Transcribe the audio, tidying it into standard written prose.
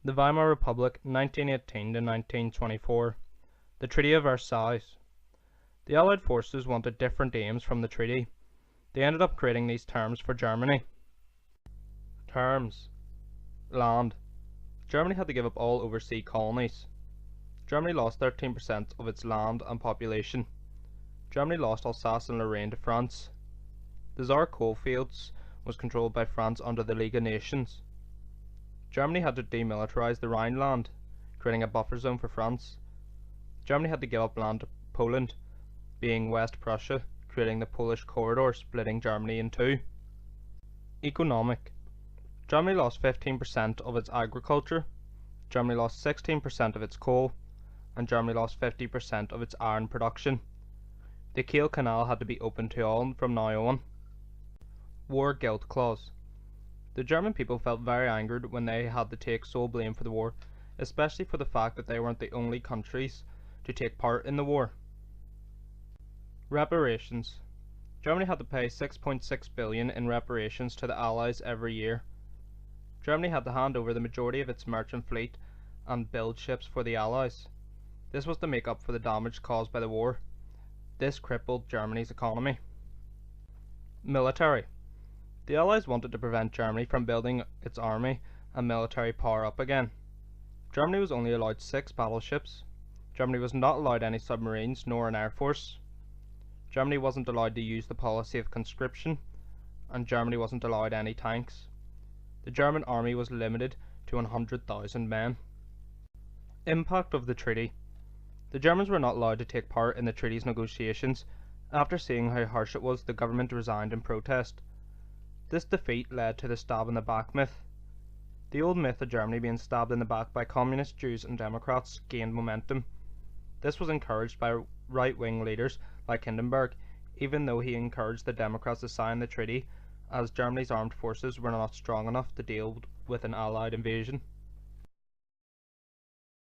The Weimar Republic, 1918 to 1924. The Treaty of Versailles. The Allied forces wanted different aims from the treaty. They ended up creating these terms for Germany. Terms. Land. Germany had to give up all overseas colonies. Germany lost 13% of its land and population. Germany lost Alsace and Lorraine to France. The Saar coalfields was controlled by France under the League of Nations. Germany had to demilitarize the Rhineland, creating a buffer zone for France. Germany had to give up land to Poland, being West Prussia, creating the Polish corridor, splitting Germany in two. Economic. Germany lost 15% of its agriculture, Germany lost 16% of its coal, and Germany lost 50% of its iron production. The Kiel Canal had to be open to all from now on. War Guilt Clause. The German people felt very angered when they had to take sole blame for the war, especially for the fact that they weren't the only countries to take part in the war. Reparations. Germany had to pay 6.6 billion in reparations to the Allies every year. Germany had to hand over the majority of its merchant fleet and build ships for the Allies. This was to make up for the damage caused by the war. This crippled Germany's economy. Military. The Allies wanted to prevent Germany from building its army and military power up again. Germany was only allowed 6 battleships. Germany was not allowed any submarines nor an air force. Germany wasn't allowed to use the policy of conscription, and Germany wasn't allowed any tanks. The German army was limited to 100,000 men. Impact of the treaty. The Germans were not allowed to take part in the treaty's negotiations. After seeing how harsh it was, the government resigned in protest. This defeat led to the stab in the back myth. The old myth of Germany being stabbed in the back by communists, Jews and Democrats gained momentum. This was encouraged by right-wing leaders like Hindenburg, even though he encouraged the Democrats to sign the treaty, as Germany's armed forces were not strong enough to deal with an Allied invasion.